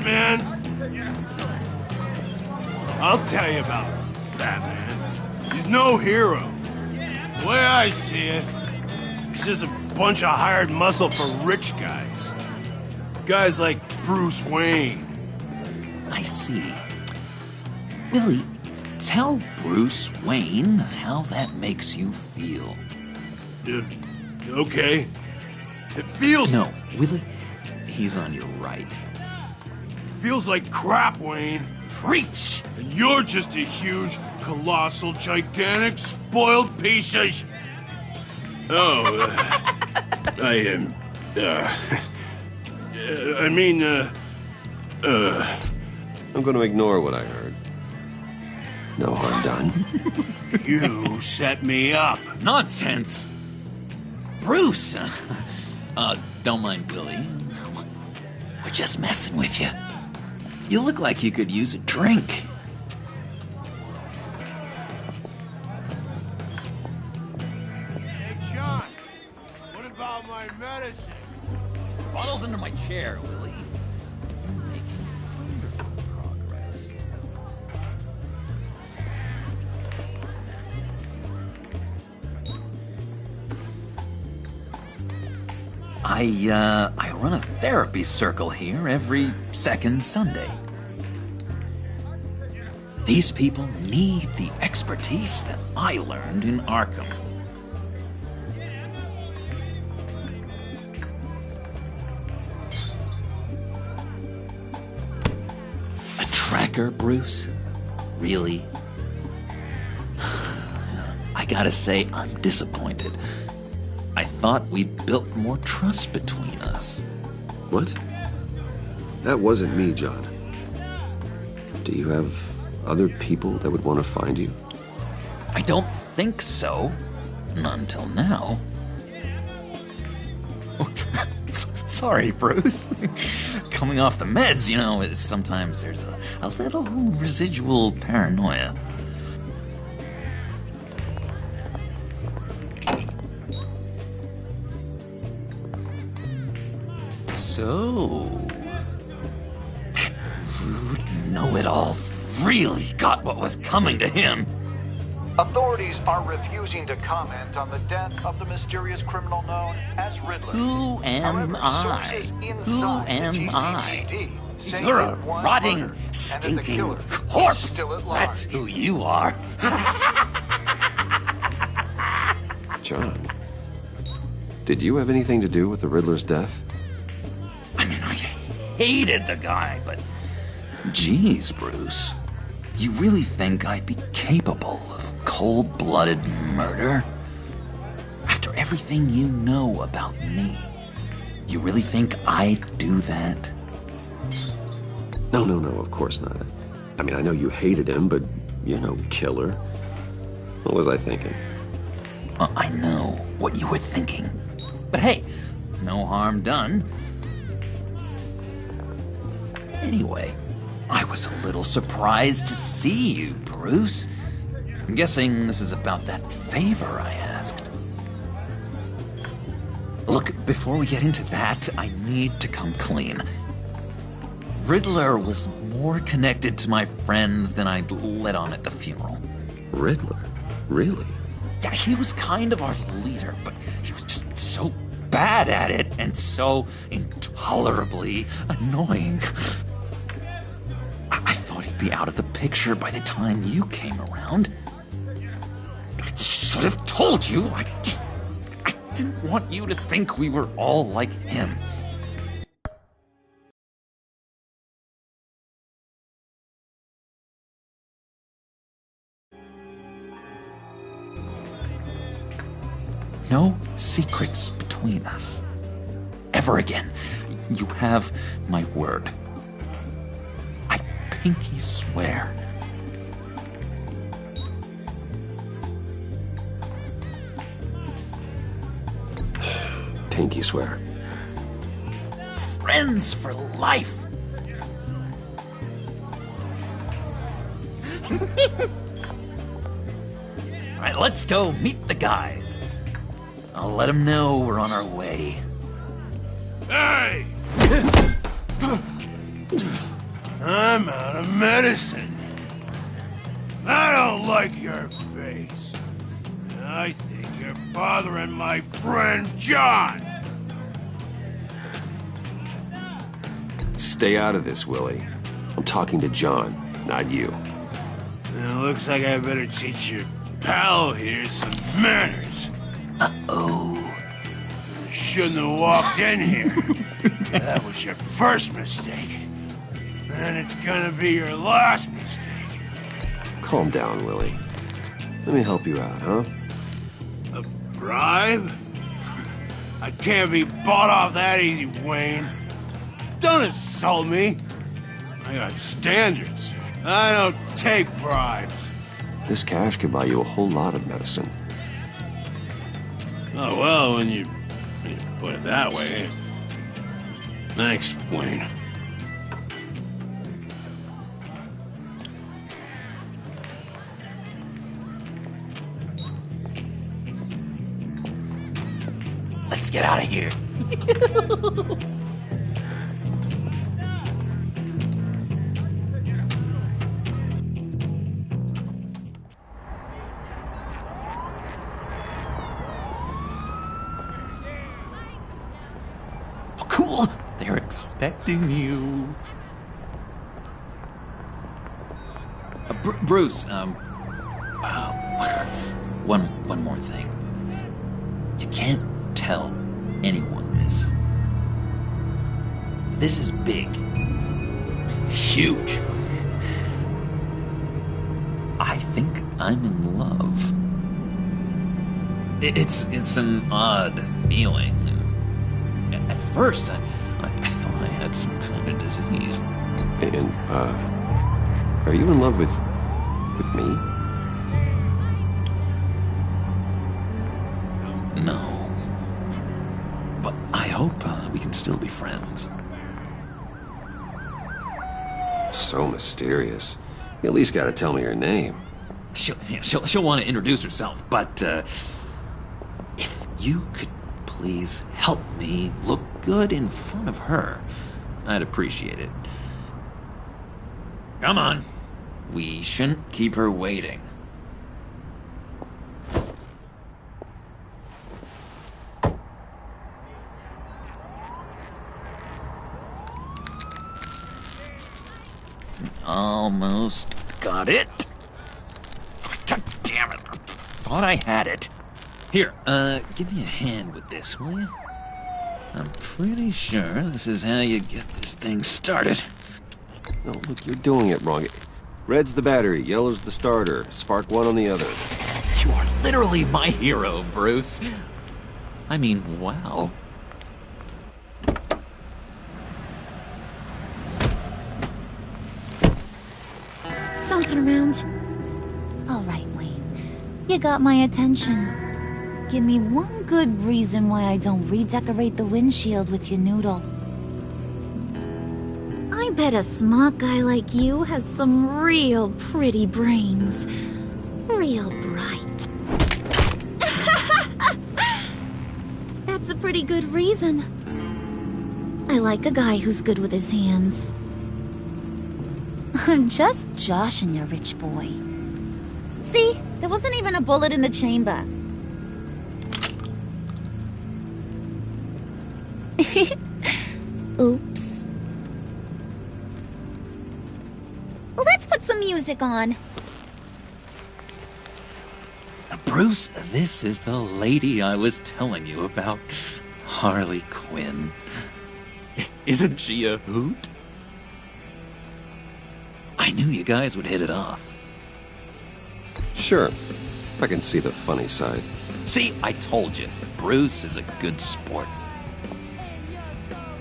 man. I'll tell you about that man. He's no hero. The way I see it, he's just a bunch of hired muscle for rich guys. Guys like Bruce Wayne. I see. Willie, tell Bruce Wayne how that makes you feel. Okay. It feels... No, Willie, he's on your right. Feels like crap, Wayne. Preach! And you're just a huge, colossal, gigantic, spoiled piece of Oh, I'm gonna ignore what I heard. No harm done. You set me up. Nonsense! Bruce! Don't mind Willie. We're just messing with you. You look like you could use a drink. Hey, John. What about my medicine? Bottle's under my chair, Willie. You're making wonderful progress. I run a therapy circle here every second Sunday. These people need the expertise that I learned in Arkham. A tracker, Bruce? Really? I gotta say, I'm disappointed. I thought we'd built more trust between us. What? That wasn't me, John. Do you have other people that would want to find you? I don't think so. Not until now. Sorry, Bruce. Coming off the meds, you know, sometimes there's a little residual paranoia. So, that rude know-it-all really got what was coming to him. Authorities are refusing to comment on the death of the mysterious criminal known as Riddler. Who am I? Who am I? You're a rotting, stinking corpse. That's who you are. John, did you have anything to do with the Riddler's death? I mean, I hated the guy, but... Geez, Bruce. You really think I'd be capable of cold-blooded murder? After everything you know about me, you really think I'd do that? No, of course not. I mean, I know you hated him, but you're no killer. What was I thinking? I know what you were thinking. But hey, no harm done. Anyway, I was a little surprised to see you, Bruce. I'm guessing this is about that favor I asked. Look, before we get into that, I need to come clean. Riddler was more connected to my friends than I'd let on at the funeral. Riddler? Really? Yeah, he was kind of our leader, but he was just so bad at it and so intolerably annoying. I thought he'd be out of the picture by the time you came around. I should have told you. I didn't want you to think we were all like him. No secrets between us. Ever again. You have my word. I pinky swear. Pinky swear. Friends for life. All right, let's go meet the guys. I'll let them know we're on our way. Hey! I'm out of medicine. I don't like your face. I think you're bothering my friend John. Stay out of this, Willie. I'm talking to John, not you. It looks like I better teach your pal here some manners. Uh-oh. You shouldn't have walked in here. That was your first mistake. And it's gonna be your last mistake. Calm down, Willie. Let me help you out, huh? A bribe? I can't be bought off that easy, Wayne. Don't insult me. I got standards. I don't take bribes. This cash could buy you a whole lot of medicine. Oh, well, when you put it that way. Thanks, Wayne. Let's get out of here. Oh, cool. They're expecting you. Bruce, one more thing. You can't tell anyone this. This is big. Huge. I think I'm in love. It's an odd feeling. At first, I thought I had some kind of disease. And, are you in love with me? No. But I hope we can still be friends. So mysterious. You at least gotta tell me your name. She'll want to introduce herself, but if you could please help me look good in front of her, I'd appreciate it. Come on. We shouldn't keep her waiting. Almost got it. God damn it. I thought I had it. Here, give me a hand with this, will you? I'm pretty sure this is how you get this thing started. No, look, you're doing it wrong. Red's the battery, yellow's the starter, spark one on the other. You are literally my hero, Bruce. I mean, wow. Don't turn around. All right, Wayne. You got my attention. Give me one good reason why I don't redecorate the windshield with your noodle. I bet a smart guy like you has some real pretty brains. Real bright. That's a pretty good reason. I like a guy who's good with his hands. I'm just joshing you, rich boy. See? There wasn't even a bullet in the chamber. Oops. Let's put some music on. Bruce, this is the lady I was telling you about. Harley Quinn. Isn't she a hoot? I knew you guys would hit it off. Sure, I can see the funny side. See, I told you, Bruce is a good sport.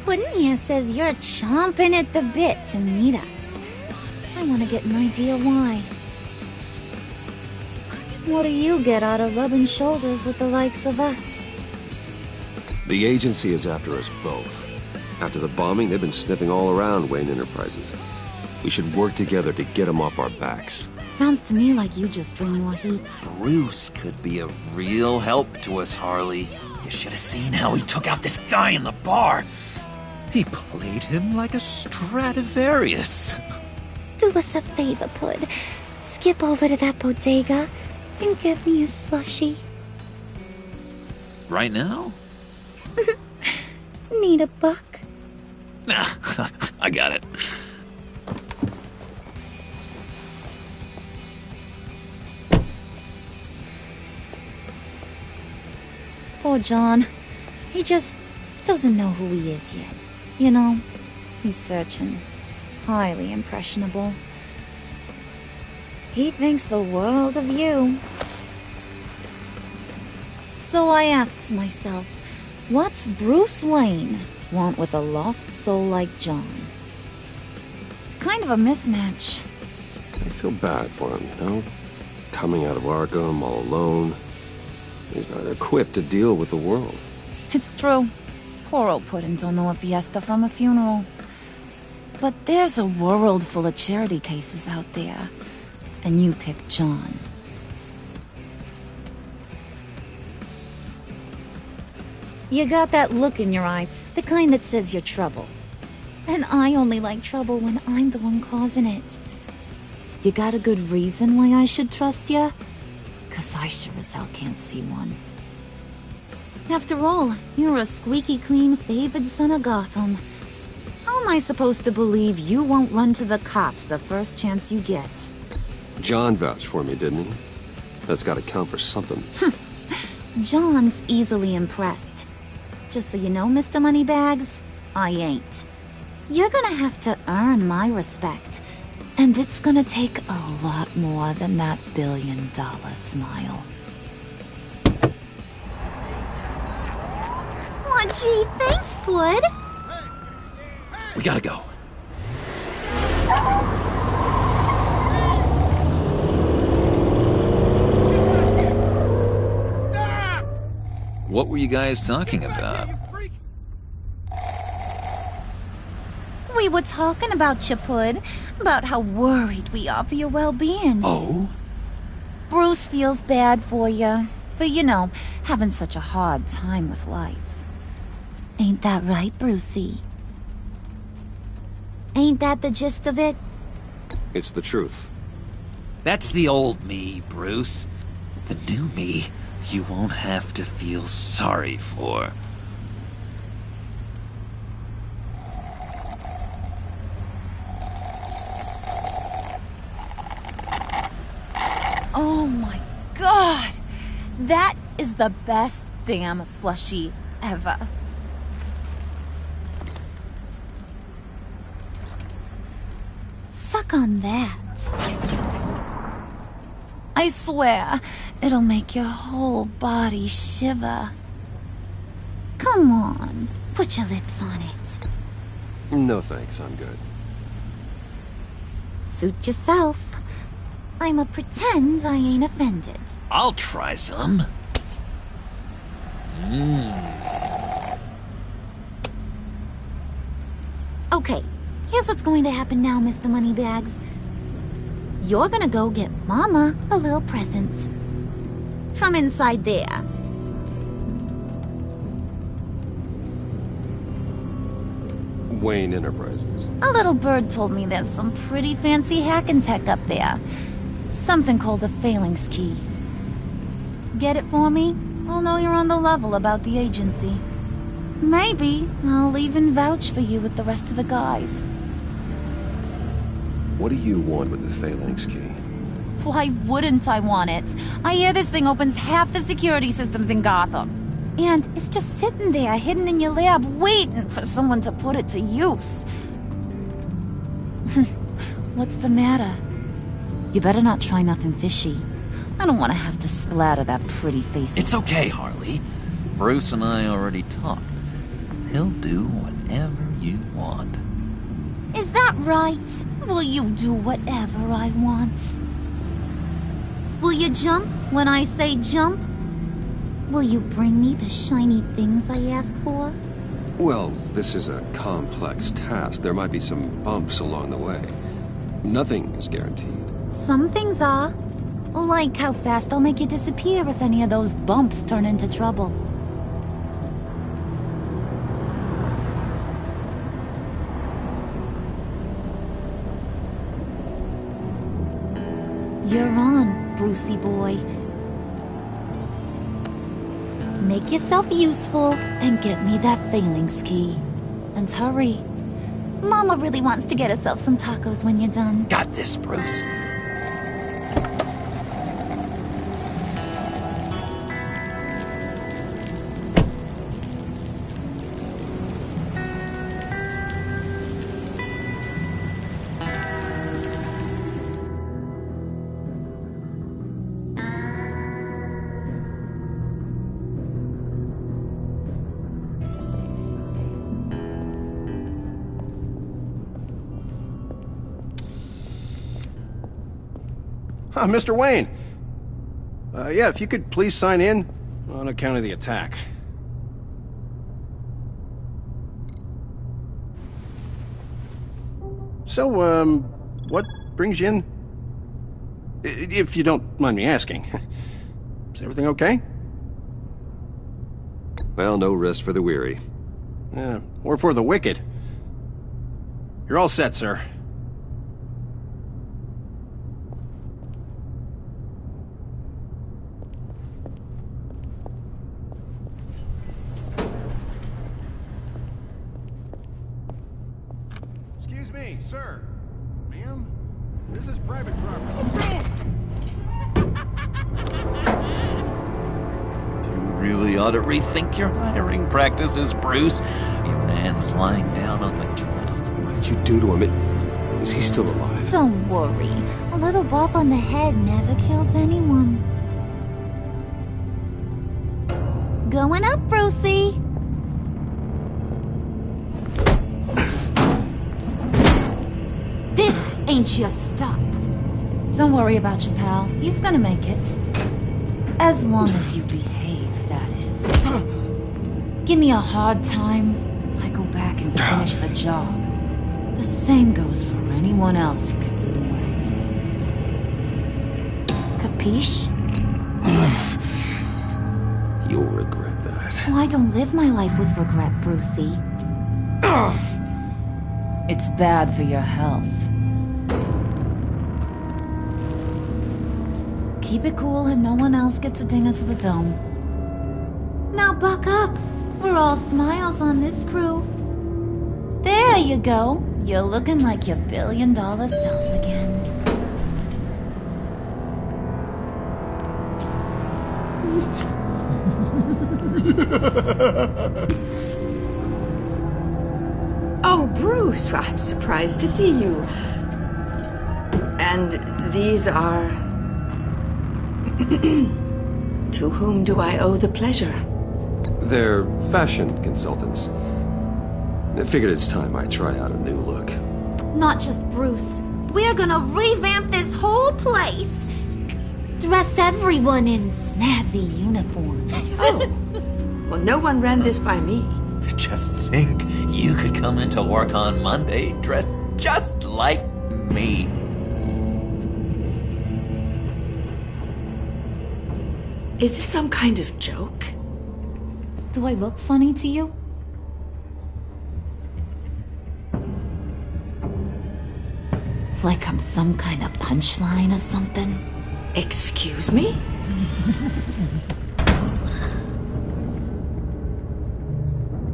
Puddin' here says you're chomping at the bit to meet us. I want to get an idea why. What do you get out of rubbing shoulders with the likes of us? The agency is after us both. After the bombing, they've been sniffing all around Wayne Enterprises. We should work together to get them off our backs. Sounds to me like you just bring more heat. Bruce could be a real help to us, Harley. You should have seen how he took out this guy in the bar. He played him like a Stradivarius. Do us a favor, Pud. Skip over to that bodega and get me a slushie. Right now? Need a buck? I got it. Poor John. He just doesn't know who he is yet. You know, he's searching. Highly impressionable. He thinks the world of you. So I asks myself, what's Bruce Wayne want with a lost soul like John? It's kind of a mismatch. I feel bad for him, you know? Coming out of Arkham all alone. He's not equipped to deal with the world. It's true. Poor old Puddin' don't know a fiesta from a funeral. But there's a world full of charity cases out there. And you pick John. You got that look in your eye, the kind that says you're trouble. And I only like trouble when I'm the one causing it. You got a good reason why I should trust you? 'Cause I sure as hell can't see one. After all, you're a squeaky clean favored son of Gotham. How am I supposed to believe you won't run to the cops the first chance you get? John vouched for me, didn't he? That's gotta count for something. John's easily impressed. Just so you know, Mr. Moneybags, I ain't. You're gonna have to earn my respect. And it's gonna take a lot more than that billion-dollar smile. Aw, gee, thanks, Pud. We gotta go. What were you guys talking about? We were talking about you, Pud. About how worried we are for your well-being. Oh? Bruce feels bad for you. For, you know, having such a hard time with life. Ain't that right, Brucey? Ain't that the gist of it? It's the truth. That's the old me, Bruce. The new me, you won't have to feel sorry for. Oh my god! That is the best damn slushie ever. Suck on that. I swear, it'll make your whole body shiver. Come on, put your lips on it. No thanks, I'm good. Suit yourself. I'ma pretend I ain't offended. I'll try some. Okay, here's what's going to happen now, Mr. Moneybags. You're gonna go get Mama a little present. From inside there. Wayne Enterprises. A little bird told me there's some pretty fancy hacking tech up there. Something called a phalanx key. Get it for me? I'll know you're on the level about the agency. Maybe I'll even vouch for you with the rest of the guys. What do you want with the phalanx key? Why wouldn't I want it? I hear this thing opens half the security systems in Gotham. And it's just sitting there, hidden in your lab, waiting for someone to put it to use. What's the matter? You better not try nothing fishy. I don't want to have to splatter that pretty face. It's okay, Harley. Bruce and I already talked. He'll do whatever you want. Is that right? Will you do whatever I want? Will you jump when I say jump? Will you bring me the shiny things I ask for? Well, this is a complex task. There might be some bumps along the way. Nothing is guaranteed. Some things are. Like how fast I'll make you disappear if any of those bumps turn into trouble. You're on, Brucey boy. Make yourself useful and get me that phalanx key. And hurry. Mama really wants to get herself some tacos when you're done. Got this, Bruce. Mr. Wayne. Yeah, if you could please sign in on account of the attack. So, what brings you in? If you don't mind me asking. Is everything okay? Well, no rest for the weary. Or for the wicked. You're all set, sir. Excuse me, sir. Ma'am? This is private property. You really ought to rethink your hiring practices, Bruce. Your man's lying down on the job. What did you do to him? Is he still alive? Don't worry. A little bop on the head never killed anyone. Going up, Brucey. This ain't your stop. Don't worry about your pal. He's gonna make it. As long as you behave, that is. Give me a hard time, I go back and finish the job. The same goes for anyone else who gets in the way. Capiche? You'll regret that. Oh, I don't live my life with regret, Brucey. It's bad for your health. Keep it cool and no one else gets a dinger to the dome. Now buck up. We're all smiles on this crew. There you go. You're looking like your billion-dollar self again. Oh, Bruce, I'm surprised to see you. And these are... To whom do I owe the pleasure? They're fashion consultants. I figured it's time I try out a new look. Not just Bruce. We're gonna revamp this whole place. Dress everyone in snazzy uniforms. Oh, well, no one ran this by me. Just think, you could come into work on Monday dressed just like me. Is this some kind of joke? Do I look funny to you? Like I'm some kind of punchline or something? Excuse me?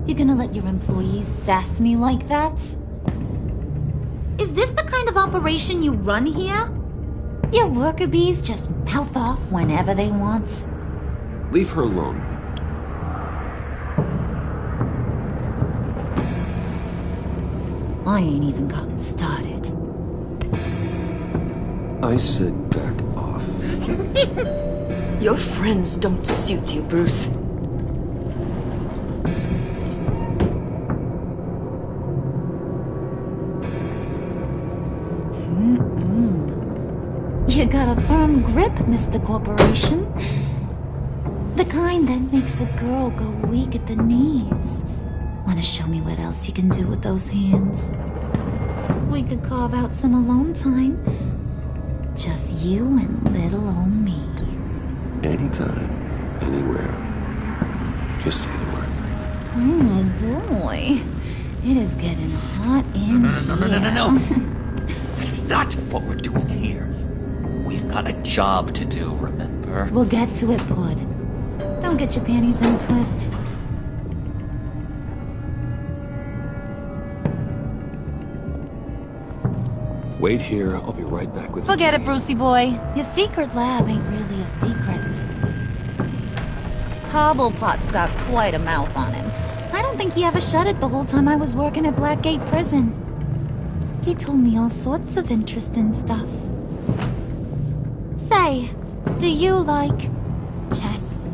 You gonna let your employees sass me like that? Is this the kind of operation you run here? Your worker bees just mouth off whenever they want. Leave her alone. I ain't even gotten started. I said back off. Your friends don't suit you, Bruce. You got a firm grip, Mr. Corporation. The kind that makes a girl go weak at the knees. Wanna show me what else you can do with those hands? We could carve out some alone time. Just you and little old me. Anytime, anywhere. Just say the word. Oh boy. It is getting hot in here. No. That's not what we're doing here. We've got a job to do, remember? We'll get to it, Bud. Don't get your panties in a twist. Wait here, I'll be right back with Forget you. it, Brucey boy. Your secret lab ain't really a secret. Cobblepot's got quite a mouth on him. I don't think he ever shut it the whole time I was working at Blackgate Prison. He told me all sorts of interesting stuff. Say, do you like chess?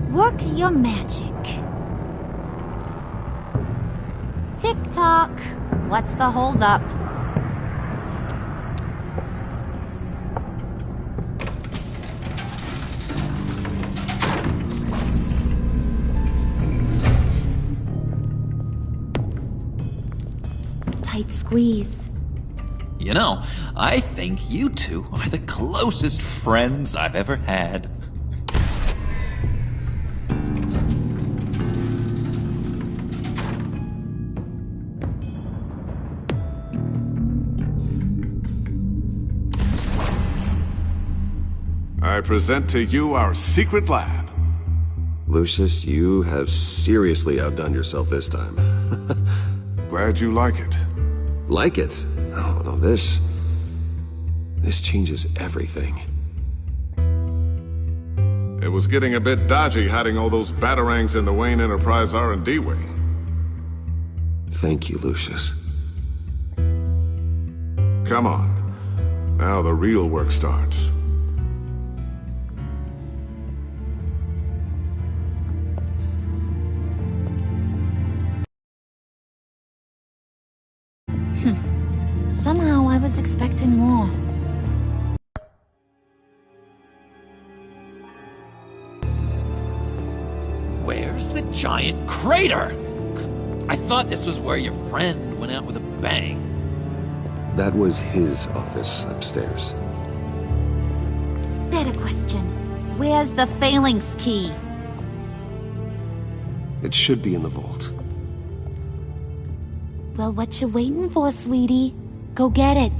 Work your magic. Tick-tock. What's the holdup? Tight squeeze. You know, I think you two are the closest friends I've ever had. I present to you our secret lab. Lucius, you have seriously outdone yourself this time. Glad you like it. Like it? Oh, no, this changes everything. It was getting a bit dodgy hiding all those batarangs in the Wayne Enterprise R&D wing. Thank you, Lucius. Come on. Now the real work starts. Somehow I was expecting more. Where's the giant crater? I thought this was where your friend went out with a bang. That was his office upstairs. Better question. Where's the phalanx key? It should be in the vault. Well, what you waiting for, sweetie? Go get it.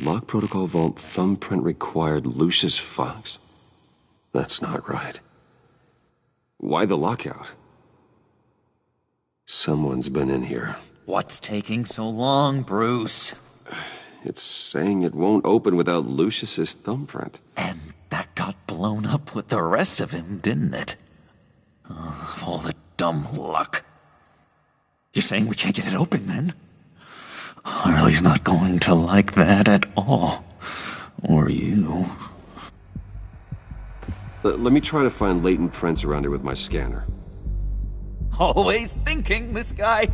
Lock protocol vault thumbprint required Lucius Fox. That's not right. Why the lockout? Someone's been in here. What's taking so long, Bruce? It's saying it won't open without Lucius's thumbprint. And that got blown up with the rest of him, didn't it? All the dumb luck. You're saying we can't get it open, then? Harley's not going to like that at all. Or you. Let me try to find latent prints around here with my scanner. Always thinking, this guy.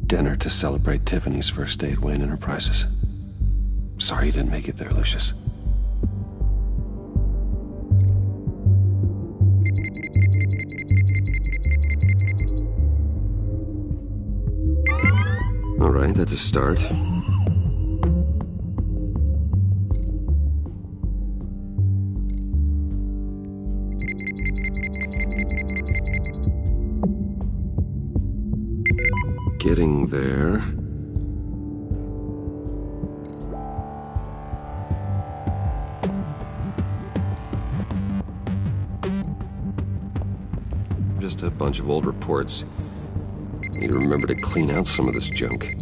Dinner to celebrate Tiffany's first day at Wayne Enterprises. Sorry you didn't make it there, Lucius. All right, that's a start. Getting there. Just a bunch of old reports. Need to remember to clean out some of this junk.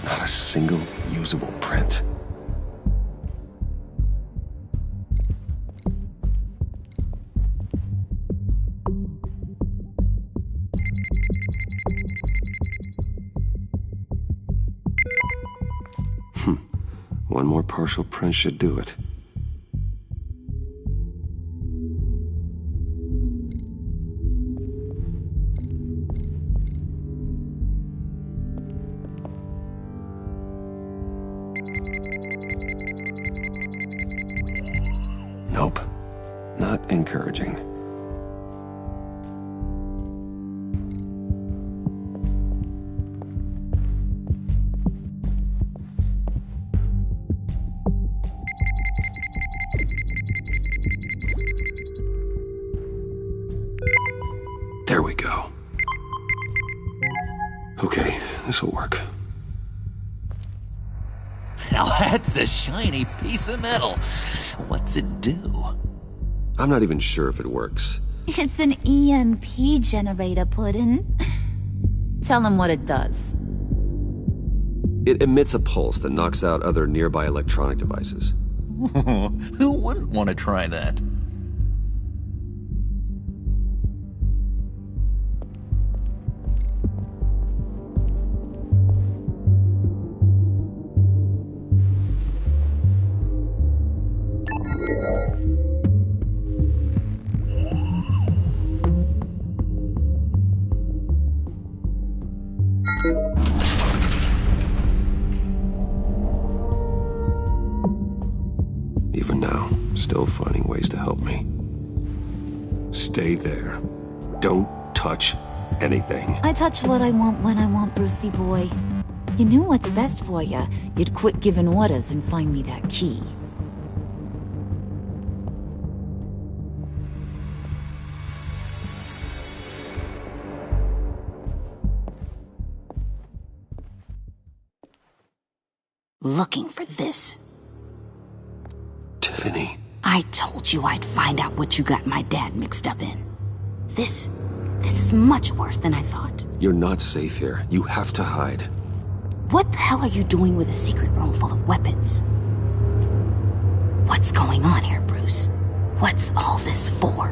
Not a single usable print. One more partial print should do it. Nope. Not encouraging. There we go. Okay, this'll work. Now that's a shiny piece of metal. What's it do? I'm not even sure if it works. It's an EMP generator, Puddin'. Tell him what it does. It emits a pulse that knocks out other nearby electronic devices. Who wouldn't want to try that? Even now, still finding ways to help me. Stay there. Don't touch anything. I touch what I want when I want, Brucey boy. You knew what's best for you. You'd quit giving orders and find me that key. Looking for this. Tiffany. I told you I'd find out what you got my dad mixed up in. This is much worse than I thought. You're not safe here. You have to hide. What the hell are you doing with a secret room full of weapons? What's going on here, Bruce? What's all this for?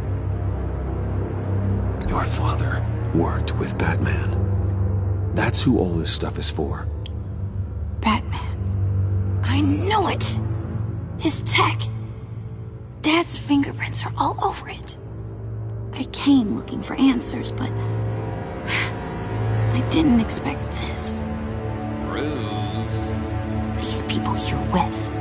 Your father worked with Batman. That's who all this stuff is for. Batman. I knew it! His tech. Dad's fingerprints are all over it. I came looking for answers, but I didn't expect this. Bruce. These people you're with.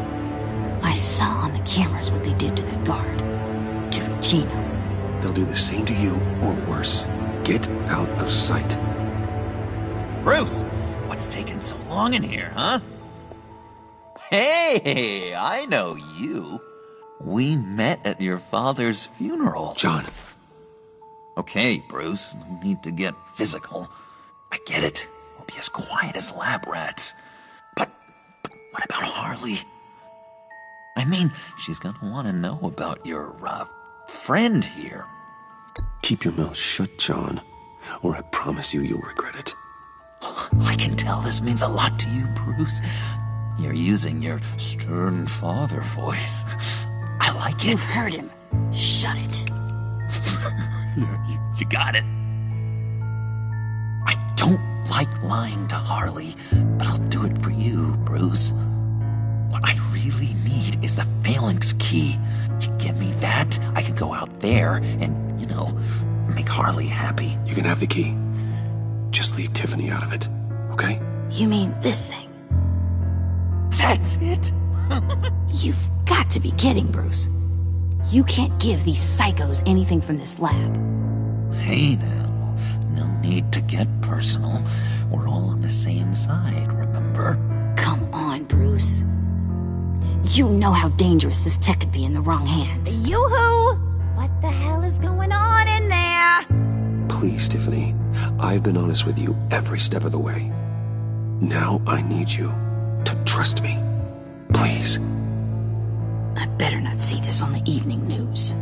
I saw on the cameras what they did to that guard. To Regina. They'll do the same to you, or worse. Get out of sight. Bruce, what's taking so long in here, huh? Hey, I know you. We met at your father's funeral. John. Okay, Bruce, no need to get physical. I get it. We'll be as quiet as lab rats. But what about Harley? I mean, she's gonna want to know about your, friend here. Keep your mouth shut, John, or I promise you'll regret it. I can tell this means a lot to you, Bruce. You're using your stern father voice. I like You it. heard him. Shut it. You got it. I don't like lying to Harley, but I'll do it for you, Bruce. What I really need is the phalanx key. You give me that, I can go out there and, make Harley happy. You can have the key. Just leave Tiffany out of it, okay? You mean this thing? That's it? You've got to be kidding, Bruce. You can't give these psychos anything from this lab. Hey now, no need to get personal. We're all on the same side, remember? Come on, Bruce. You know how dangerous this tech could be in the wrong hands. Yoo-hoo! What the hell is going on in there? Please, Tiffany. I've been honest with you every step of the way. Now I need you to trust me. Please. I better not see this on the evening news.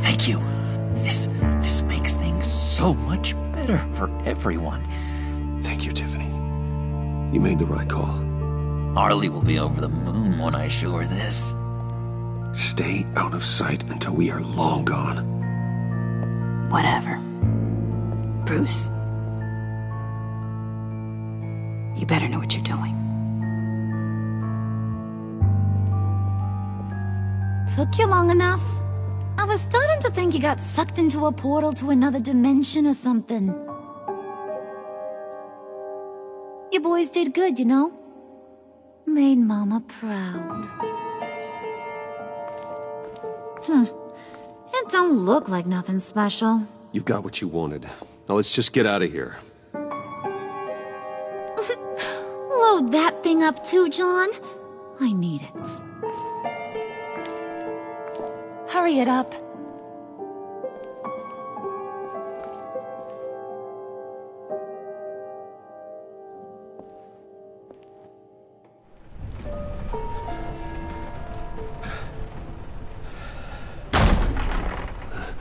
Thank you. This makes things so much better for everyone. Thank you, Tiffany. You made the right call. Harley will be over the moon when I show her this. Stay out of sight until we are long gone. Whatever. Bruce. You better know what you're doing. Took you long enough? I was starting to think you got sucked into a portal to another dimension or something. You boys did good, Made Mama proud. don't look like nothing special. You've got what you wanted. Now let's just get out of here. Load that thing up too, John. I need it. Hurry it up.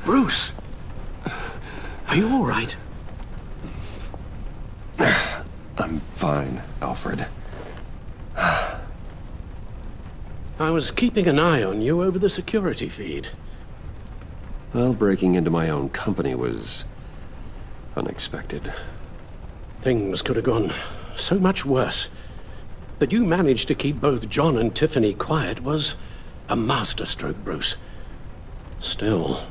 Bruce! Are you all right? I'm fine, Alfred. I was keeping an eye on you over the security feed. Well, breaking into my own company was unexpected. Things could have gone so much worse. That you managed to keep both John and Tiffany quiet was a masterstroke, Bruce. Still,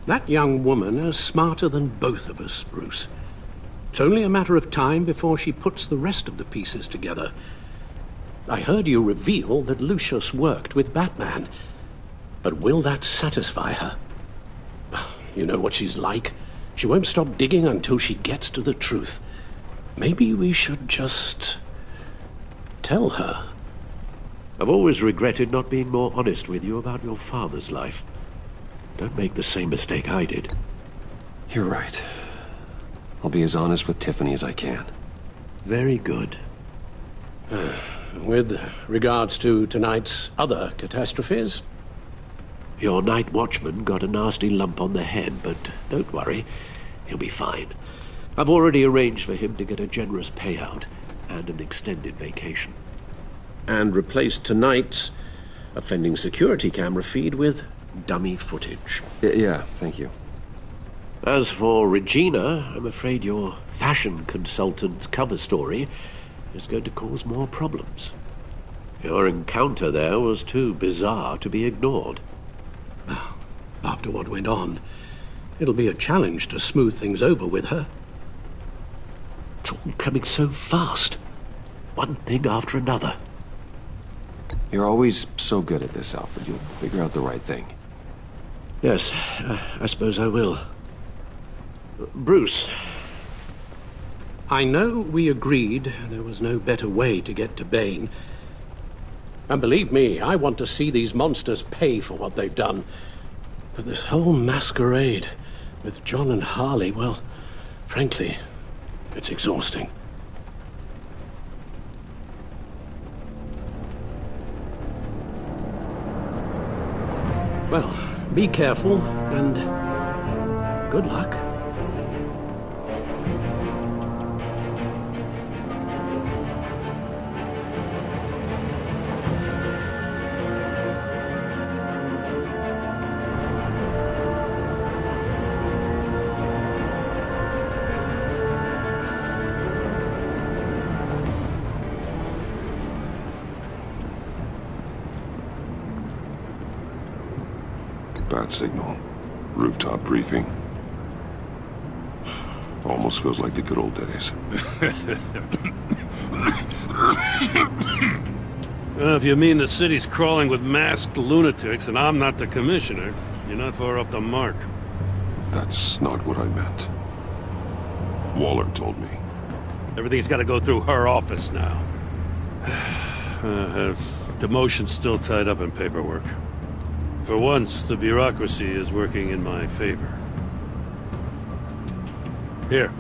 that young woman is smarter than both of us, Bruce. It's only a matter of time before she puts the rest of the pieces together. I heard you reveal that Lucius worked with Batman. But will that satisfy her? You know what she's like. She won't stop digging until she gets to the truth. Maybe we should just tell her. I've always regretted not being more honest with you about your father's life. Don't make the same mistake I did. You're right. I'll be as honest with Tiffany as I can. Very good. With regards to tonight's other catastrophes, your night watchman got a nasty lump on the head, but don't worry, he'll be fine. I've already arranged for him to get a generous payout and an extended vacation. And replaced tonight's offending security camera feed with dummy footage. Yeah, thank you. As for Regina, I'm afraid your fashion consultant's cover story is going to cause more problems. Your encounter there was too bizarre to be ignored. After what went on, it'll be a challenge to smooth things over with her. It's all coming so fast. One thing after another. You're always so good at this, Alfred. You'll figure out the right thing. Yes, I suppose I will. Bruce, I know we agreed there was no better way to get to Bane. And believe me, I want to see these monsters pay for what they've done. But this whole masquerade with John and Harley, well, frankly, it's exhausting. Well, be careful, and good luck. Bat signal. Rooftop briefing. Almost feels like the good old days. Well, if you mean the city's crawling with masked lunatics and I'm not the commissioner, you're not far off the mark. That's not what I meant. Waller told me. Everything's got to go through her office now. Demotion's still tied up in paperwork. For once, the bureaucracy is working in my favor. Here.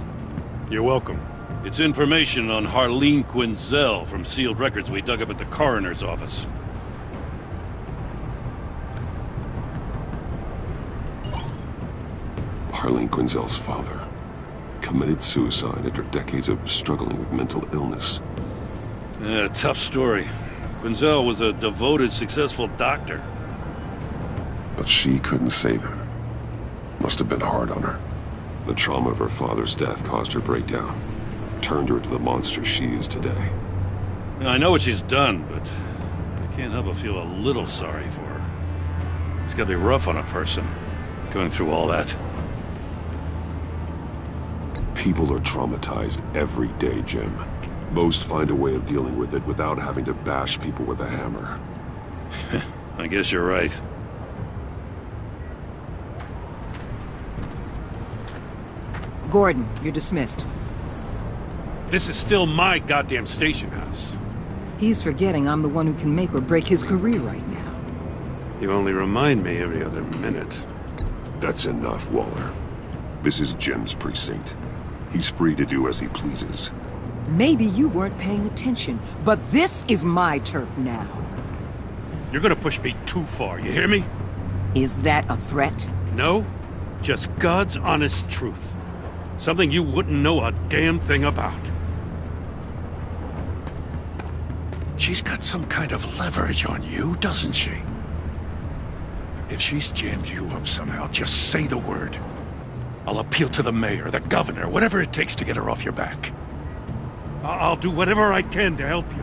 You're welcome. It's information on Harleen Quinzel from sealed records we dug up at the coroner's office. Harleen Quinzel's father committed suicide after decades of struggling with mental illness. Yeah, tough story. Quinzel was a devoted, successful doctor. But she couldn't save him. Must have been hard on her. The trauma of her father's death caused her breakdown. Turned her into the monster she is today. Now, I know what she's done, but I can't help but feel a little sorry for her. It's gotta be rough on a person, going through all that. People are traumatized every day, Jim. Most find a way of dealing with it without having to bash people with a hammer. I guess you're right. Gordon, you're dismissed. This is still my goddamn station house. He's forgetting I'm the one who can make or break his career right now. You only remind me every other minute. That's enough, Waller. This is Jim's precinct. He's free to do as he pleases. Maybe you weren't paying attention, but this is my turf now. You're gonna push me too far, you hear me? Is that a threat? No, just God's honest truth. Something you wouldn't know a damn thing about. She's got some kind of leverage on you, doesn't she? If she's jammed you up somehow, just say the word. I'll appeal to the mayor, the governor, whatever it takes to get her off your back. I'll do whatever I can to help you.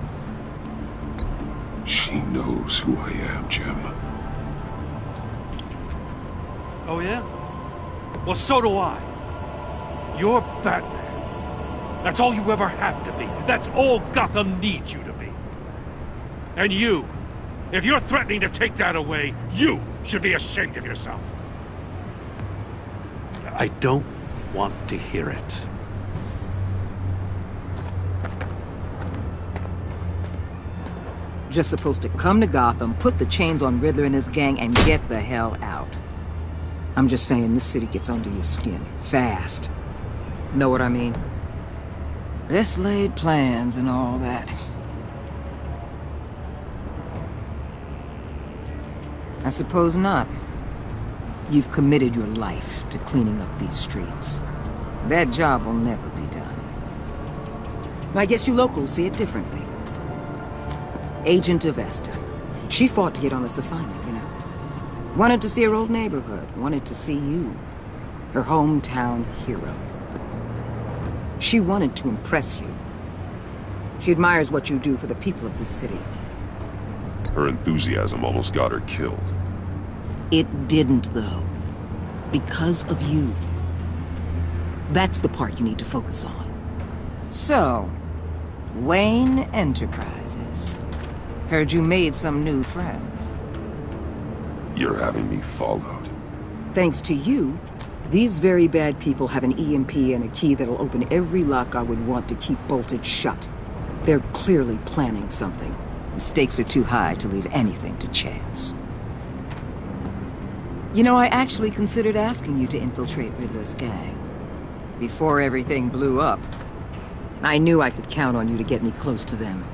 She knows who I am, Jim. Oh yeah? Well, so do I. You're Batman. That's all you ever have to be. That's all Gotham needs you to be. And you, if you're threatening to take that away, you should be ashamed of yourself. I don't want to hear it. Just supposed to come to Gotham, put the chains on Riddler and his gang, and get the hell out. I'm just saying, this city gets under your skin. Fast. Know what I mean? Best laid plans and all that. I suppose not. You've committed your life to cleaning up these streets. That job will never be done. I guess you locals see it differently. Agent of Esther. She fought to get on this assignment, you know. Wanted to see her old neighborhood. Wanted to see you. Her hometown hero. She wanted to impress you. She admires what you do for the people of this city. Her enthusiasm almost got her killed. It didn't, though. Because of you. That's the part you need to focus on. So, Wayne Enterprises. Heard you made some new friends. You're having me followed. Thanks to you, these very bad people have an EMP and a key that'll open every lock I would want to keep bolted shut. They're clearly planning something. The stakes are too high to leave anything to chance. You know, I actually considered asking you to infiltrate Riddler's gang. Before everything blew up, I knew I could count on you to get me close to them.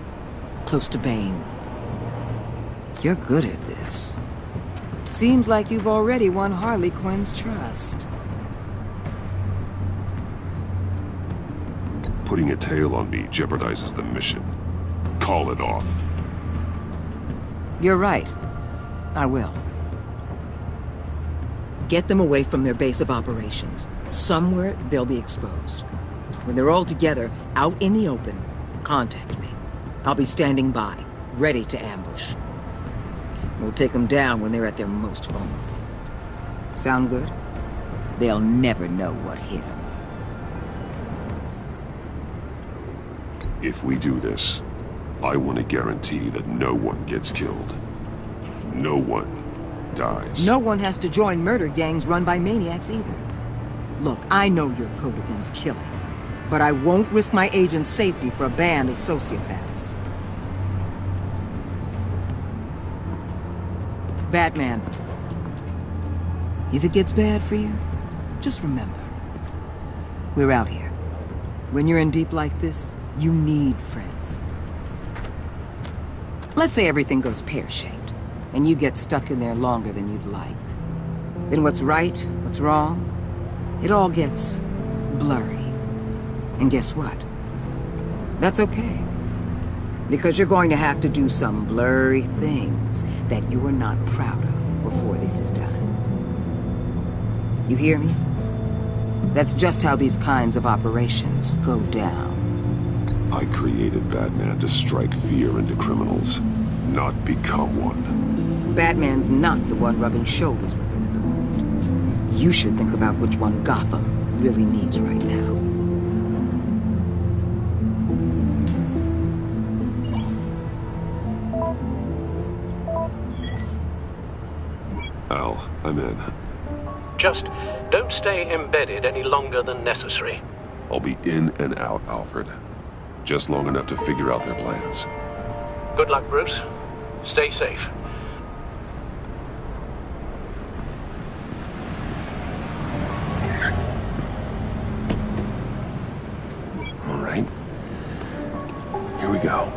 Close to Bane. You're good at this. Seems like you've already won Harley Quinn's trust. Putting a tail on me jeopardizes the mission. Call it off. You're right. I will. Get them away from their base of operations. Somewhere they'll be exposed. When they're all together, out in the open, contact me. I'll be standing by, ready to ambush. We'll take them down when they're at their most vulnerable. Sound good? They'll never know what hit them. If we do this, I want to guarantee that no one gets killed. No one dies. No one has to join murder gangs run by maniacs either. Look, I know your code against killing, but I won't risk my agent's safety for a band of sociopaths. Batman, if it gets bad for you, just remember, we're out here. When you're in deep like this, you need friends. Let's say everything goes pear-shaped, and you get stuck in there longer than you'd like. Then what's right, what's wrong, it all gets blurry. And guess what? That's okay. Because you're going to have to do some blurry things that you're not proud of before this is done. You hear me? That's just how these kinds of operations go down. I created Batman to strike fear into criminals, not become one. Batman's not the one rubbing shoulders with them at the moment. You should think about which one Gotham really needs right now. Al, I'm in. Just Don't stay embedded any longer than necessary. I'll be in and out, Alfred. Just long enough to figure out their plans. Good luck, Bruce. Stay safe. All right. Here we go.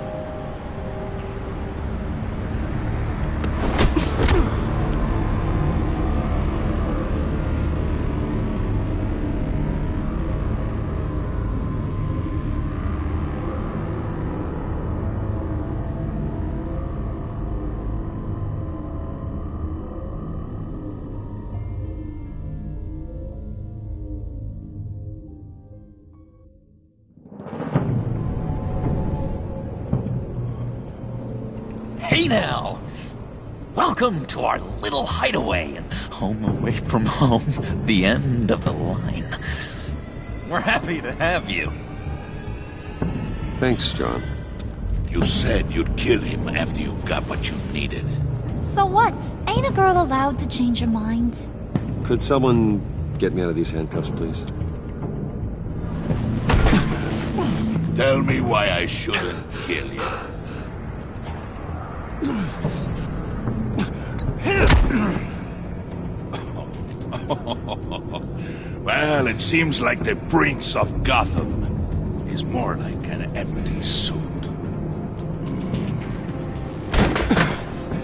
Hey now! Welcome to our little hideaway and home away from home, the end of the line. We're happy to have you. Thanks, John. You said you'd kill him after you got what you needed. So what? Ain't a girl allowed to change her mind? Could someone get me out of these handcuffs, please? Tell me why I shouldn't kill you. Well, it seems like the Prince of Gotham is more like an empty suit.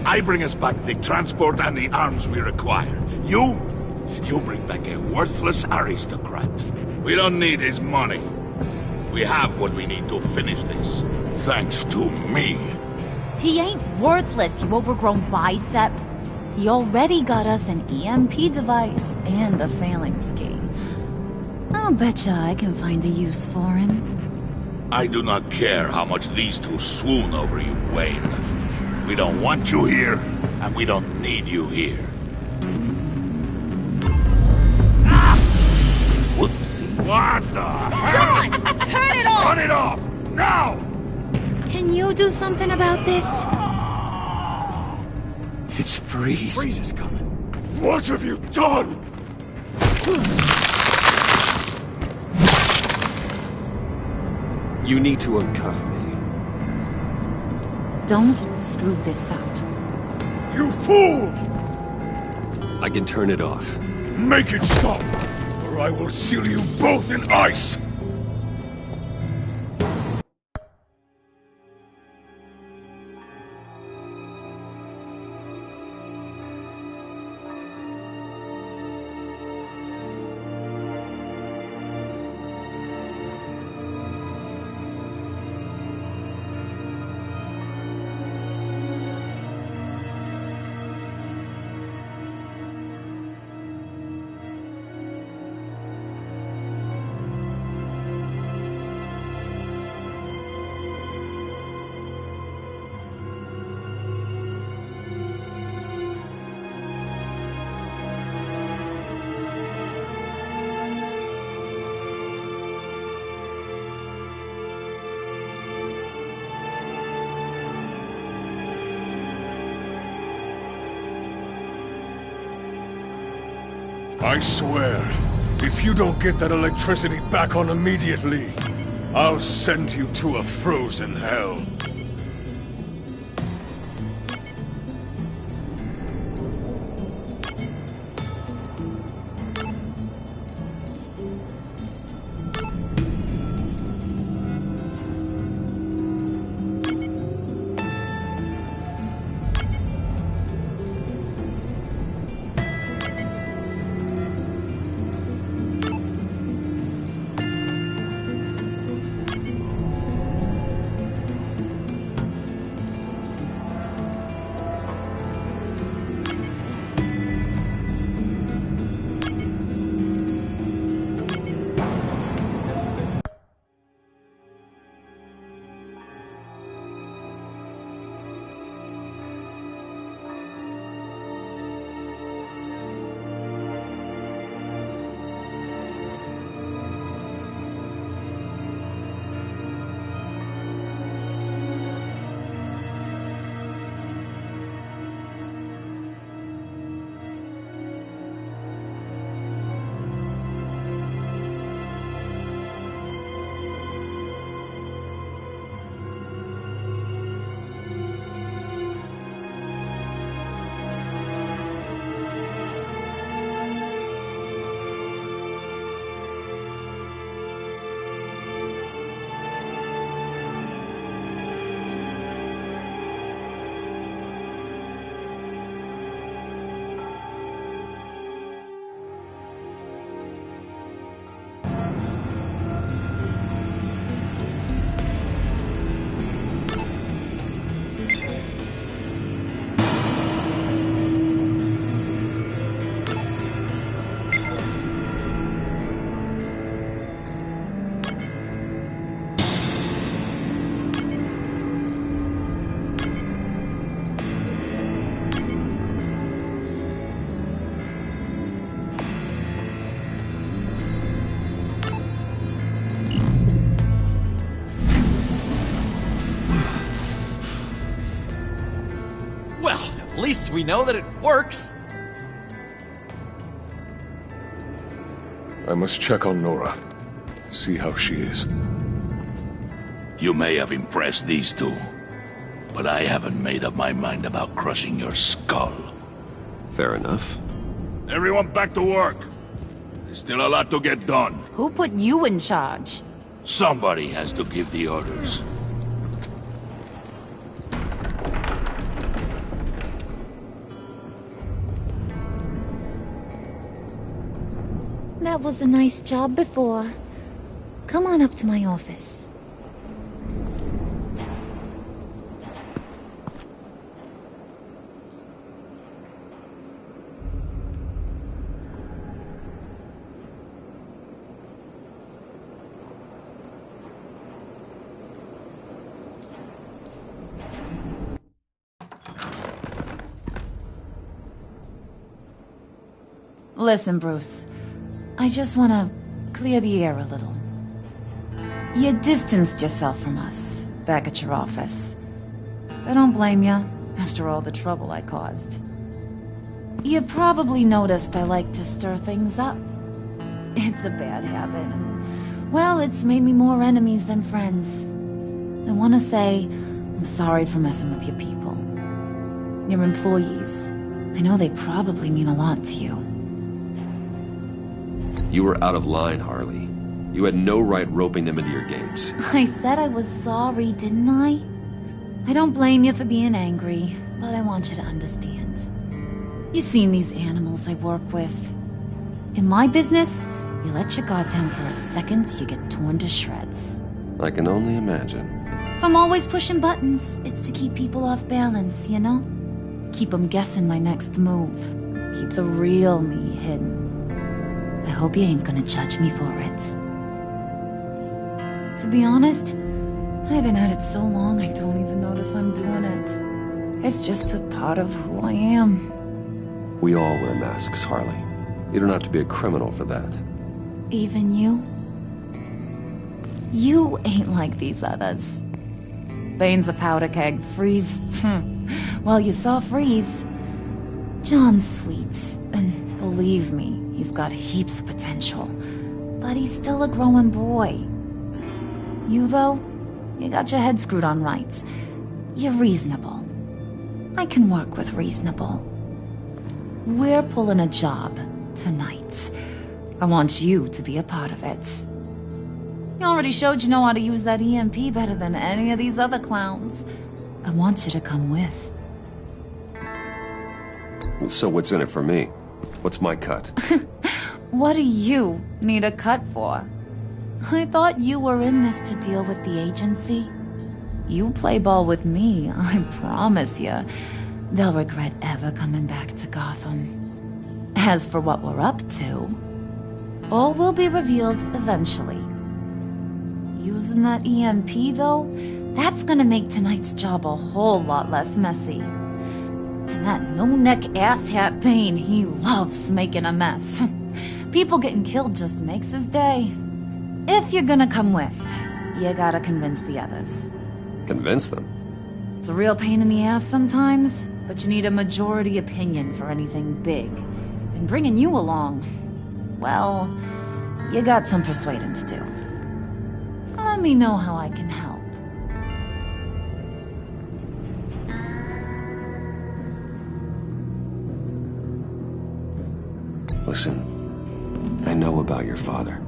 I bring us back the transport and the arms we require. You bring back a worthless aristocrat. We don't need his money. We have what we need to finish this, thanks to me. He ain't worthless, you overgrown bicep. He already got us an EMP device and the phalanx key. I'll betcha I can find a use for him. I do not care how much these two swoon over you, Wayne. We don't want you here, and we don't need you here. Whoopsie. What the hell? John! Turn it off! Turn it off! Now! Can you do something about this? It's Freeze. Freeze is coming. What have you done? You need to uncuff me. Don't screw this up. You fool! I can turn it off. Make it stop, or I will seal you both in ice! I swear, if you don't get that electricity back on immediately, I'll send you to a frozen hell. least we know that it works. I must check on Nora. See how she is. You may have impressed these two, but I haven't made up my mind about crushing your skull. Fair enough. Everyone back to work. There's still a lot to get done. Who put you in charge? Somebody has to give the orders. That was a nice job before. Come on up to my office. Listen, Bruce. I just want to clear the air a little. You distanced yourself from us back at your office. I don't blame you, after all the trouble I caused. You probably noticed I like to stir things up. It's a bad habit, and, well, it's made me more enemies than friends. I want to say I'm sorry for messing with your people. Your employees. I know they probably mean a lot to you. You were out of line, Harley. You had no right roping them into your games. I said I was sorry, didn't I? I don't blame you for being angry, but I want you to understand. You've seen these animals I work with. In my business, you let your guard down for a second, you get torn to shreds. I can only imagine. If I'm always pushing buttons, it's to keep people off balance, you know? Keep them guessing my next move. Keep the real me hidden. I hope you ain't gonna judge me for it. To be honest, I've been at it so long I don't even notice I'm doing it. It's just a part of who I am. We all wear masks, Harley. You don't have to be a criminal for that. Even you? You ain't like these others. Bane's a powder keg. Freeze. Well, you saw Freeze. John's sweet, and believe me, he's got heaps of potential. But he's still a growing boy. You, though, you got your head screwed on right. You're reasonable. I can work with reasonable. We're pulling a job tonight. I want you to be a part of it. You already showed you know how to use that EMP better than any of these other clowns. I want you to come with. So what's in it for me? What's my cut? What do you need a cut for? I thought you were in this to deal with the agency. You play ball with me, I promise you. They'll regret ever coming back to Gotham. As for what we're up to, all will be revealed eventually. Using that EMP, though, that's gonna make tonight's job a whole lot less messy. And that no-neck asshat Bane, he loves making a mess. People getting killed just makes his day. If you're gonna come with, you gotta convince the others. Convince them? It's a real pain in the ass sometimes, but you need a majority opinion for anything big. And bringing you along, well, you got some persuading to do. Let me know how I can help. Listen, I know about your father.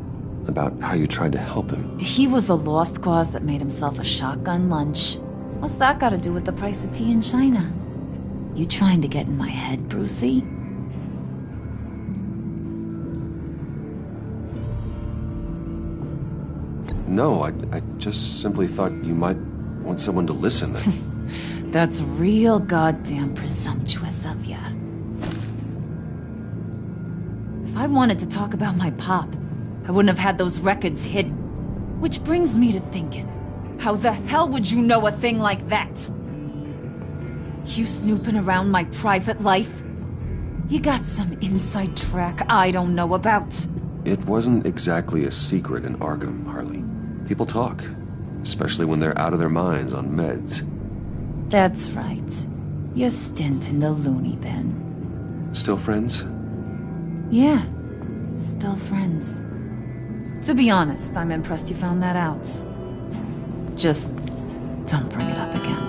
About how you tried to help him. He was a lost cause that made himself a shotgun lunch. What's that got to do with the price of tea in China? You trying to get in my head, Brucey? No, I just simply thought you might want someone to listen. That's real goddamn presumptuous of ya. If I wanted to talk about my pop, I wouldn't have had those records hidden. Which brings me to thinking, how the hell would you know a thing like that? You snooping around my private life? You got some inside track I don't know about. It wasn't exactly a secret in Arkham, Harley. People talk, especially when they're out of their minds on meds. That's right. Your stint in the loony bin. Still friends? Yeah, still friends. To be honest, I'm impressed you found that out. Just don't bring it up again.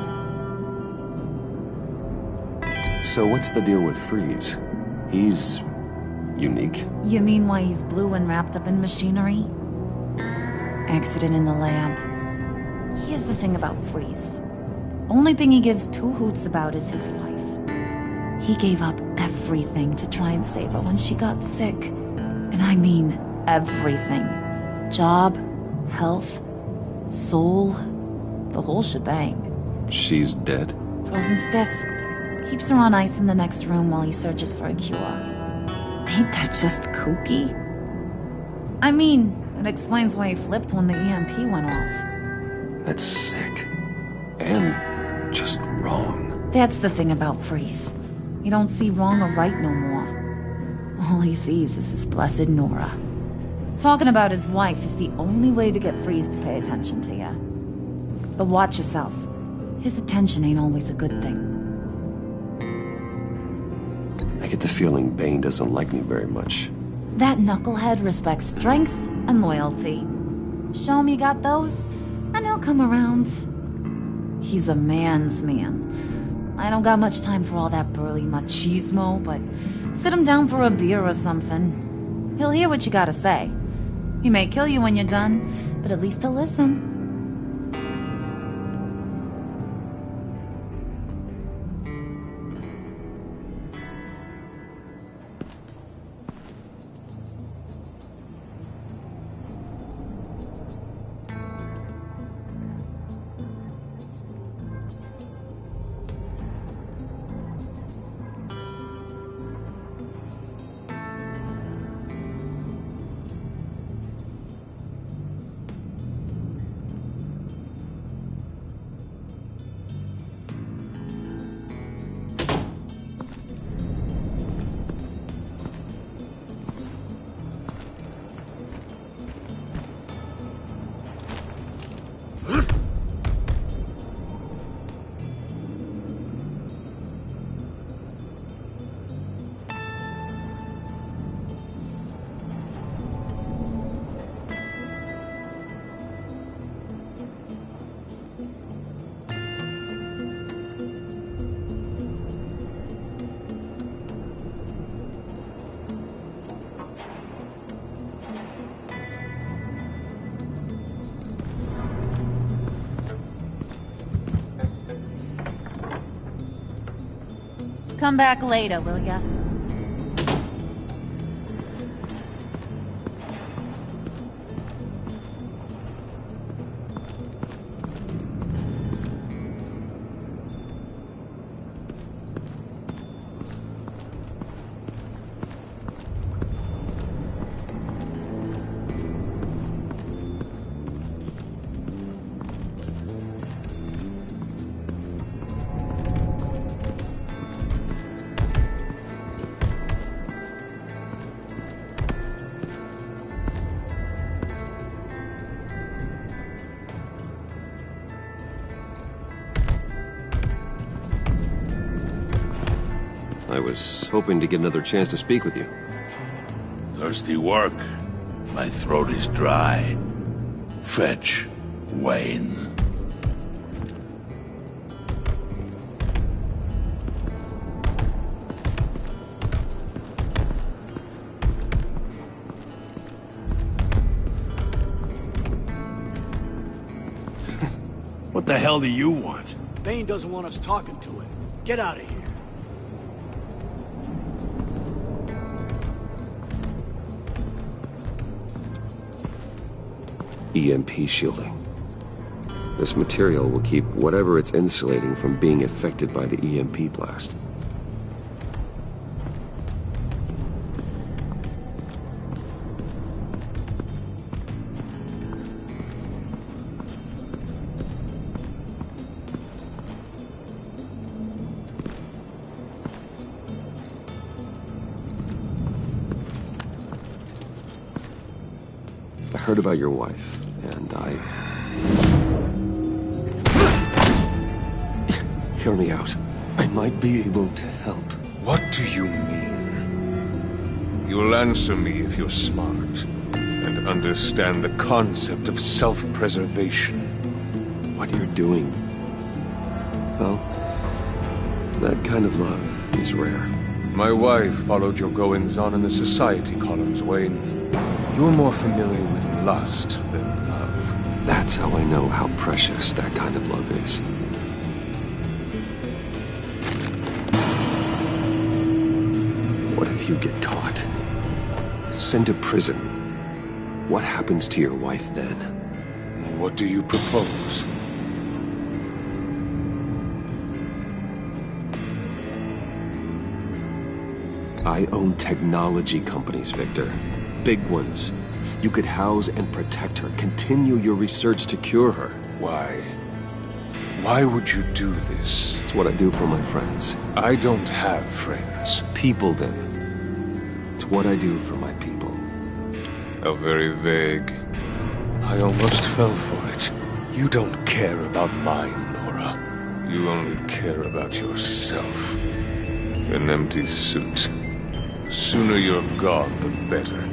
So what's the deal with Freeze? He's unique. You mean why he's blue and wrapped up in machinery? Accident in the lab. Here's the thing about Freeze. Only thing he gives two hoots about is his wife. He gave up everything to try and save her when she got sick. And I mean everything. Job, health, soul, the whole shebang. She's dead? Frozen stiff. Keeps her on ice in the next room while he searches for a cure. Ain't that just kooky? I mean, that explains why he flipped when the EMP went off. That's sick. And just wrong. That's the thing about Freeze. He don't see wrong or right no more. All he sees is his blessed Nora. Talking about his wife is the only way to get Freeze to pay attention to ya. But watch yourself. His attention ain't always a good thing. I get the feeling Bane doesn't like me very much. That knucklehead respects strength and loyalty. Show him you got those, and he'll come around. He's a man's man. I don't got much time for all that burly machismo, but sit him down for a beer or something. He'll hear what you gotta say. He may kill you when you're done, but at least he'll listen. Come back later, will ya? I was hoping to get another chance to speak with you. Thirsty work. My throat is dry. Fetch Wayne. What the hell do you want? Bane doesn't want us talking to him. Get out of here. EMP shielding. This material will keep whatever it's insulating from being affected by the EMP blast. I heard about your wife, and Hear me out. I might be able to help. What do you mean? You'll answer me if you're smart and understand the concept of self-preservation. What you're doing, well, that kind of love is rare. My wife followed your goings-on in the society columns, Wayne. You're more familiar with lust than love. That's how I know how precious that kind of love is. What if you get caught? Sent to prison? What happens to your wife then? What do you propose? I own technology companies, Victor. Big ones. You could house and protect her, continue your research to cure her. Why? Why would you do this? It's what I do for my friends. I don't have friends. People, then. It's what I do for my people. How very vague. I almost fell for it. You don't care about mine, Nora. You only care about yourself. An empty suit. The sooner you're gone, the better.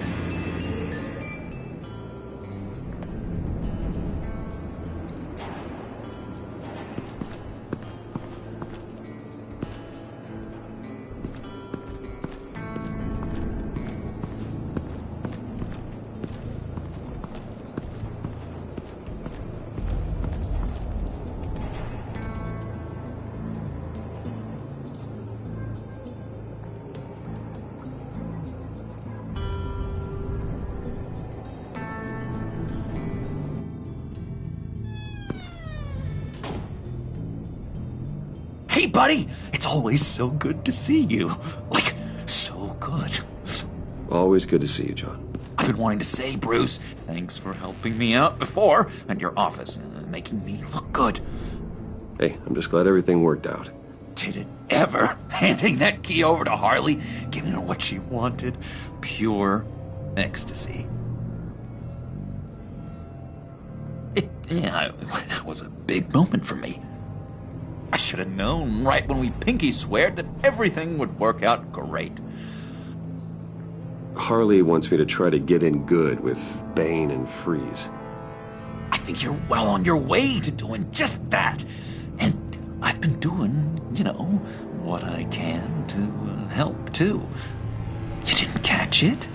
Hey, buddy! It's always so good to see you. Like, so good. Always good to see you, John. I've been wanting to say, Bruce, thanks for helping me out before, and your office, making me look good. Hey, I'm just glad everything worked out. Did it ever? Handing that key over to Harley, giving her what she wanted. Pure ecstasy. It was a big moment for me. I should have known right when we pinky sweared that everything would work out great. Harley wants me to try to get in good with Bane and Freeze. I think you're well on your way to doing just that. And I've been doing, what I can to help, too. You didn't catch it?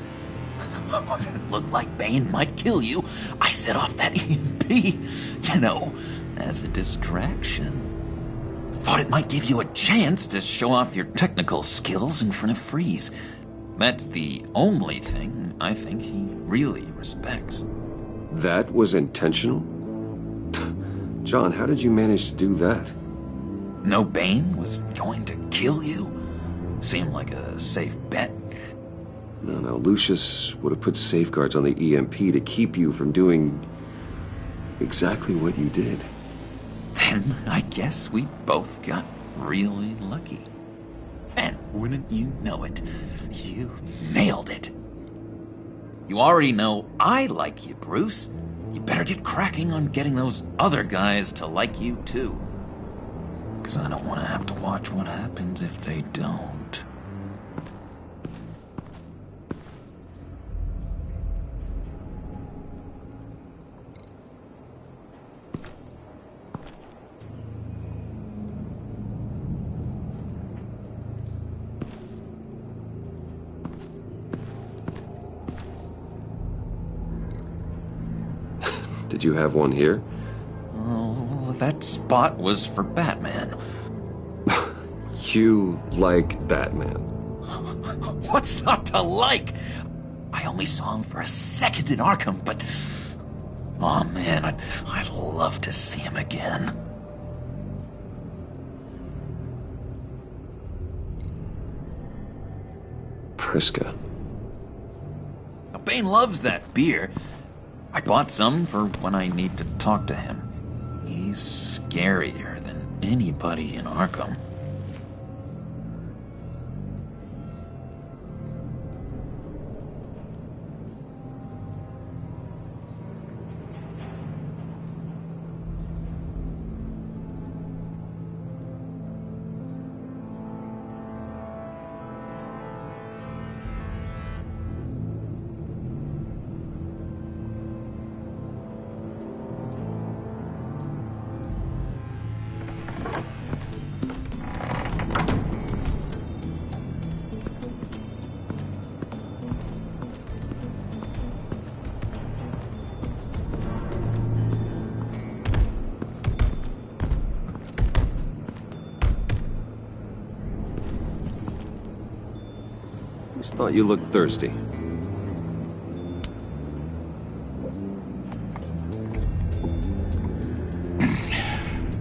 It looked like Bane might kill you. I set off that EMP, as a distraction. Thought it might give you a chance to show off your technical skills in front of Freeze. That's the only thing I think he really respects. That was intentional? John, how did you manage to do that? No Bane was going to kill you? Seemed like a safe bet. No, Lucius would have put safeguards on the EMP to keep you from doing exactly what you did. Then I guess we both got really lucky. And wouldn't you know it, you nailed it. You already know I like you, Bruce. You better get cracking on getting those other guys to like you, too. 'Cause I don't want to have to watch what happens if they don't. Did you have one here? Oh, that spot was for Batman. You like Batman? What's not to like? I only saw him for a second in Arkham, but... oh man, I'd love to see him again. Priska. Bane loves that beer. I bought some for when I need to talk to him. He's scarier than anybody in Arkham. Just thought you looked thirsty.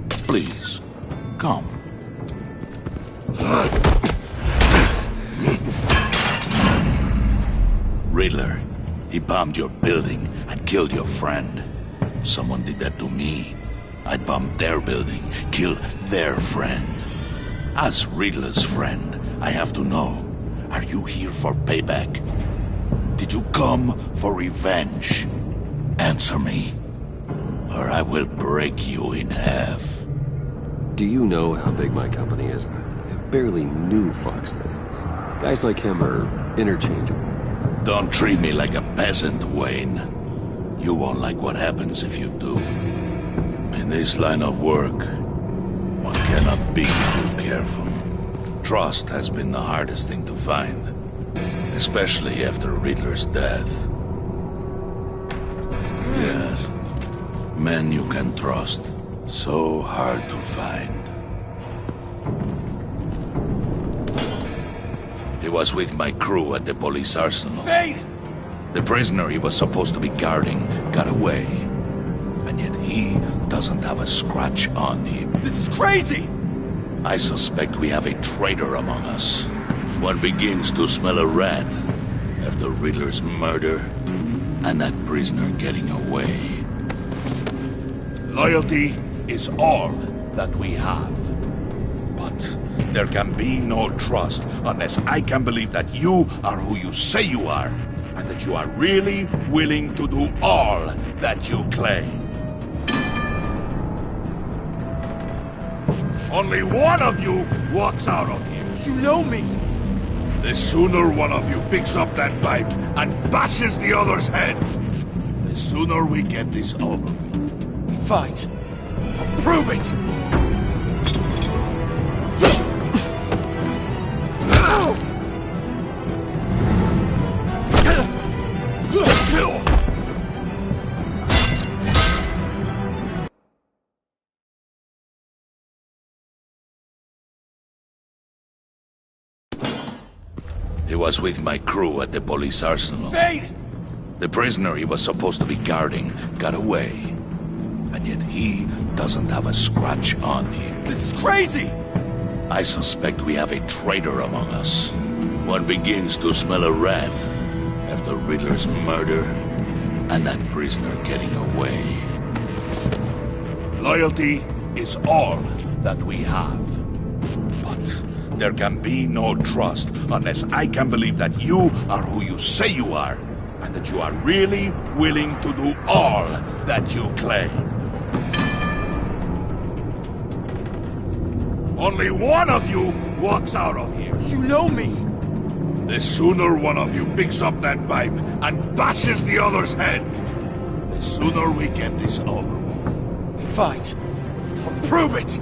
Please, come. Riddler, he bombed your building and killed your friend. Someone did that to me. I'd bomb their building, kill their friend. As Riddler's friend, I have to know, are you here for payback? Did you come for revenge? Answer me, or I will break you in half. Do you know how big my company is? I barely knew Fox then. Guys like him are interchangeable. Don't treat me like a peasant, Wayne. You won't like what happens if you do. In this line of work, one cannot be too careful. Trust has been the hardest thing to find, especially after Riddler's death. Yes, men you can trust, so hard to find. He was with my crew at the police arsenal. Wait! The prisoner he was supposed to be guarding got away. And yet he doesn't have a scratch on him. This is crazy! I suspect we have a traitor among us. One begins to smell a rat after Riddler's murder and that prisoner getting away. Loyalty is all that we have. But there can be no trust unless I can believe that you are who you say you are, and that you are really willing to do all that you claim. Only one of you walks out of here. You know me! The sooner one of you picks up that pipe and bashes the other's head, the sooner we get this over with. Fine. I'll prove it! He was with my crew at the police arsenal. Wait! The prisoner he was supposed to be guarding got away. And yet he doesn't have a scratch on him. This is crazy! I suspect we have a traitor among us. One begins to smell a rat after Riddler's murder and that prisoner getting away. Loyalty is all that we have. But there can be no trust unless I can believe that you are who you say you are, and that you are really willing to do all that you claim. Only one of you walks out of here. You know me! The sooner one of you picks up that pipe and bashes the other's head, the sooner we get this over with. Fine. I'll prove it!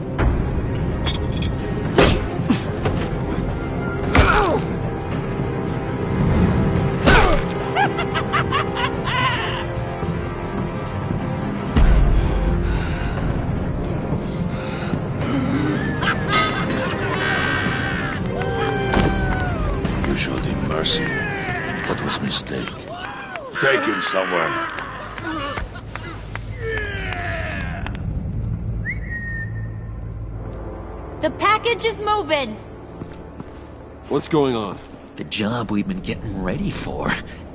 You showed him mercy. That was a mistake. Take him somewhere. The package is moving! What's going on? The job we've been getting ready for.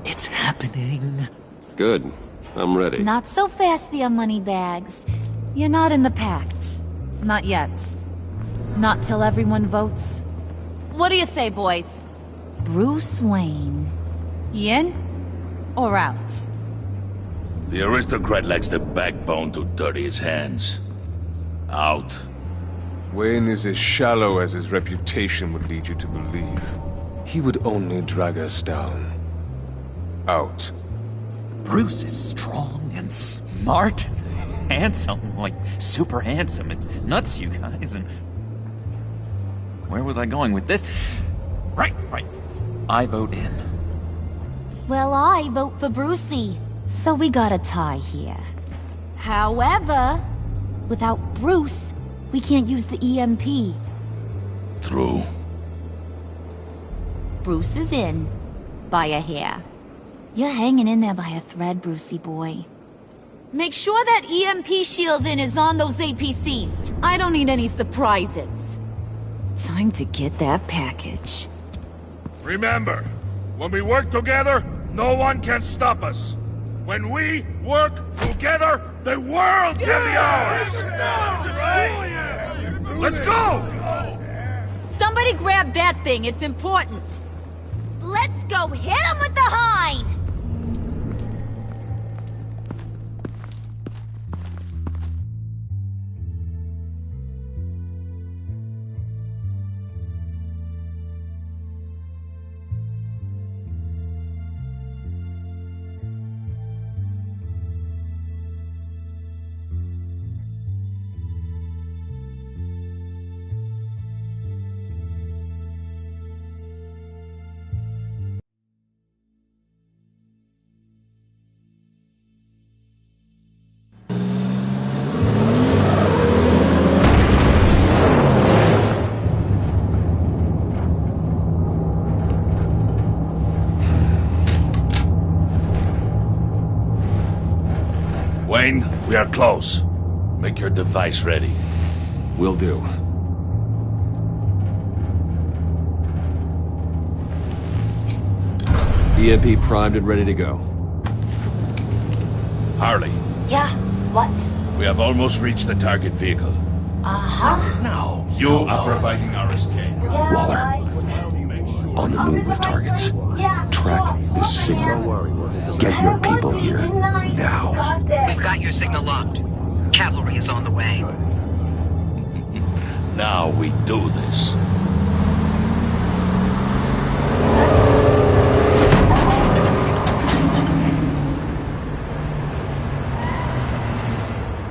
It's happening. Good. I'm ready. Not so fast, the Moneybags. You're not in the pact. Not yet. Not till everyone votes. What do you say, boys? Bruce Wayne. In or out? The aristocrat lacks the backbone to dirty his hands. Out. Wayne is as shallow as his reputation would lead you to believe. He would only drag us down. Out. Bruce is strong and smart, handsome, like super handsome. It's nuts, you guys. And where was I going with this? Right. I vote in. Well, I vote for Brucey. So we got a tie here. However, without Bruce, we can't use the EMP. True. Bruce is in. By a hair. You're hanging in there by a thread, Brucey boy. Make sure that EMP shielding is on those APCs. I don't need any surprises. Time to get that package. Remember, when we work together, no one can stop us. When we work together, the world can be ours! Let's go! Somebody grab that thing, it's important. Let's go hit him with the hind! Wayne, we are close. Make your device ready. Will do. EMP primed and ready to go. Harley, Yeah, what? we have almost reached the target vehicle. Uh-huh. Now, you are providing our escape. Waller, on the move with targets. Track this signal. Get your people here, now. We've got your signal locked. Cavalry is on the way. Now we do this.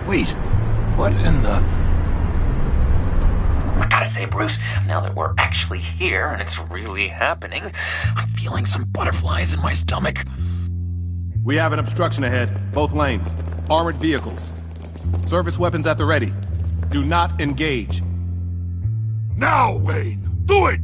Wait, what in the... I gotta say, Bruce, now that we're actually here and it's really happening, I'm feeling some butterflies in my stomach. We have an obstruction ahead, both lanes. Armored vehicles. Service weapons at the ready. Do not engage. Now, Wayne! Do it!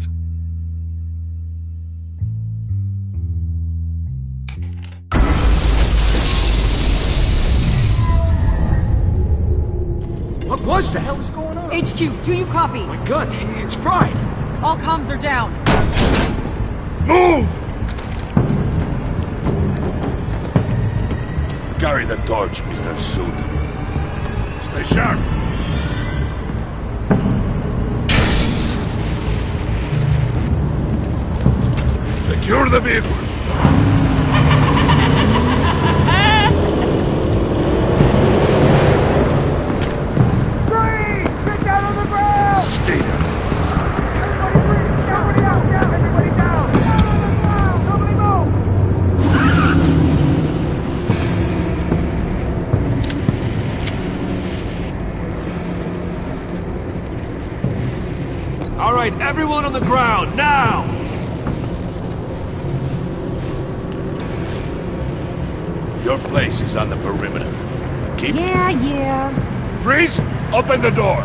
What was that? What the hell is going on? HQ, do you copy? My gun, it's fried. All comms are down. Move! Carry the torch, Mr. Suit. Stay sharp. Secure the vehicle. Get down on the ground! Stay down. Everybody out! Down! Everybody down! Down on the ground! Nobody move! All right, everyone on the ground, now! Your place is on the perimeter. Keep... Yeah. Freeze! Open the door!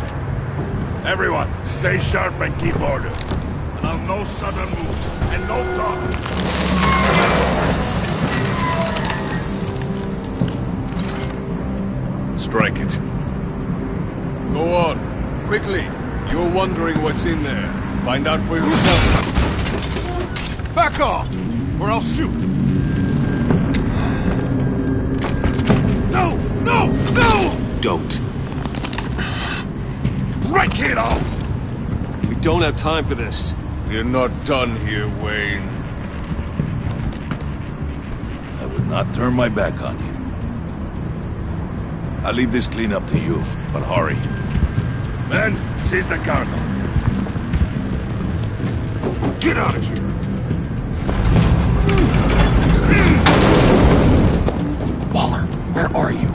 Everyone, stay sharp and keep order. Allow no sudden moves, and no talk. Strike it. Go on. Quickly. You're wondering what's in there. Find out for yourself. Back off, or I'll shoot. No! No! No! Don't. Break it off! We don't have time for this. We're not done here, Wayne. I would not turn my back on you. I'll leave this clean up to you, but hurry. Men, seize the cargo. Get out of here! Waller, where are you?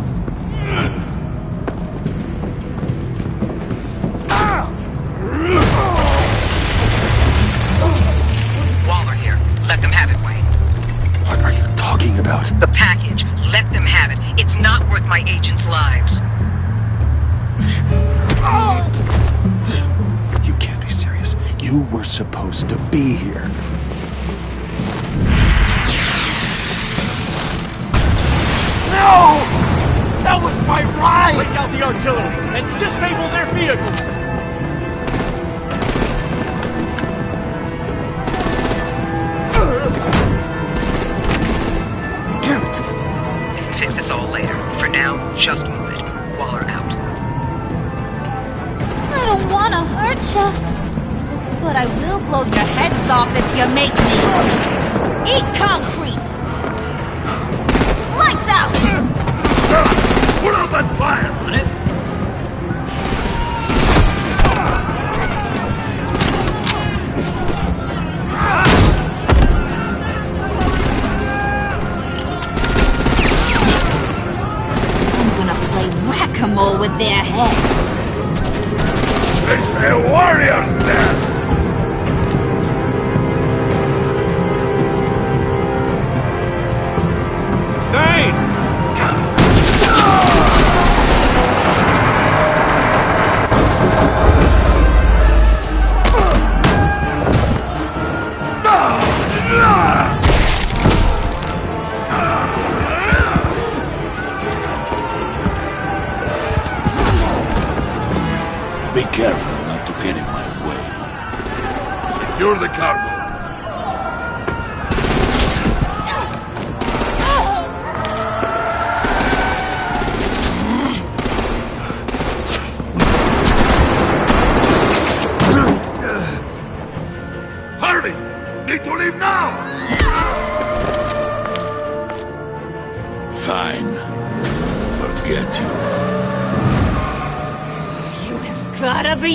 Waller here. Let them have it, Wayne. What are you talking about? The package. Let them have it. It's not worth my agents' lives. You can't be serious. You were supposed to be here. the artillery and disable their vehicles! Damn it! We can fix this all later. For now, just move it. Waller out. I don't want to hurt ya, but I will blow your heads off if you make me. Eat concrete! Lights out! Put up that fire! On it. I'm gonna play whack-a-mole with their heads. They say warrior's death! Dane! Be careful not to get in my way. Secure the cargo. Hurry! Need to leave now! Fine. Forget you. You have gotta be...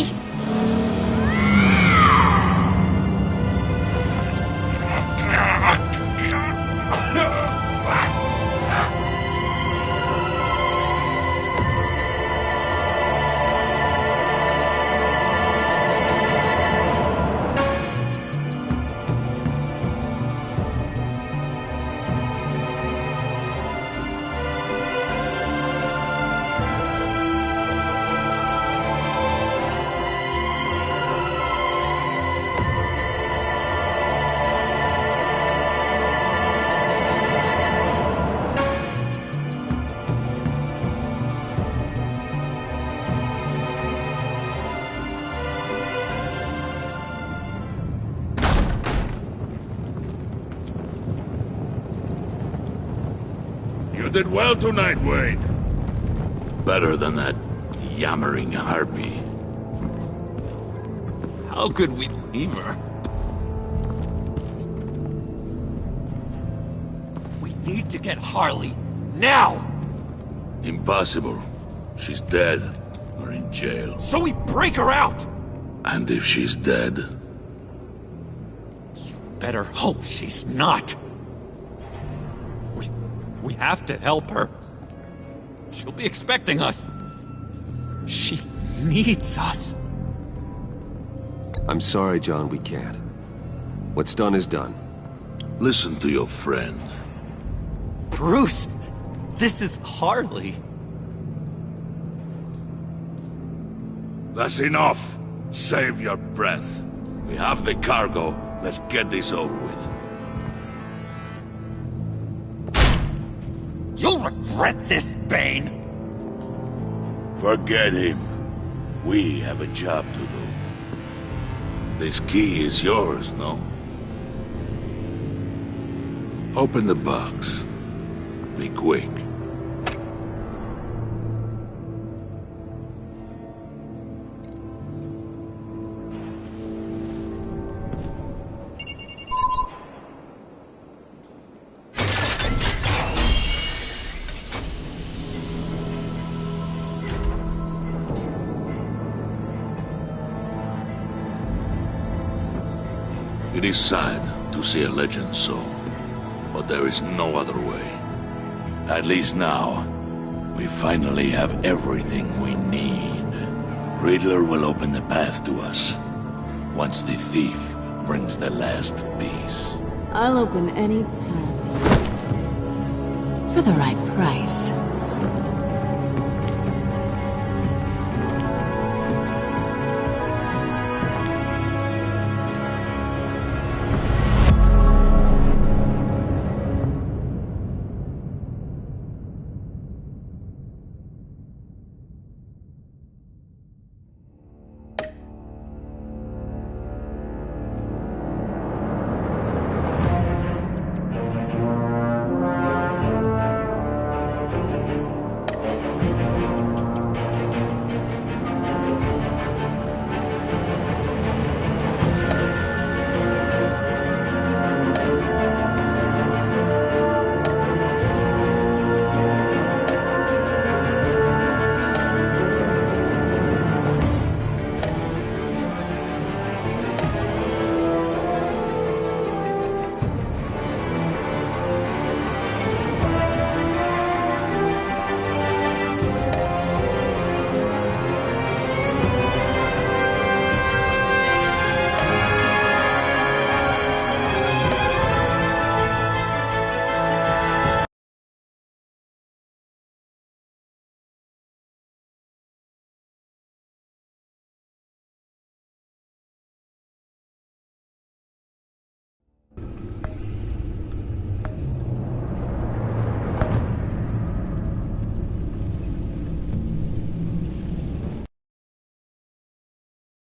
You did well tonight, Wade. Better than that yammering harpy. How could we leave her? We need to get Harley now! Impossible. She's dead or in jail. So we break her out! And if she's dead, Better hope she's not. We have to help her. She'll be expecting us. She needs us. I'm sorry, John, we can't. What's done is done. listen to your friend. Bruce, this is Harley. That's enough. Save your breath. We have the cargo. Let's get this over with. You'll regret this, Bane! Forget him. We have a job to do. This key is yours, no? Open the box. Be quick. It is sad to see a legend so, but there is no other way. At least now, we finally have everything we need. Riddler will open the path to us, once the thief brings the last piece. I'll open any path for the right price.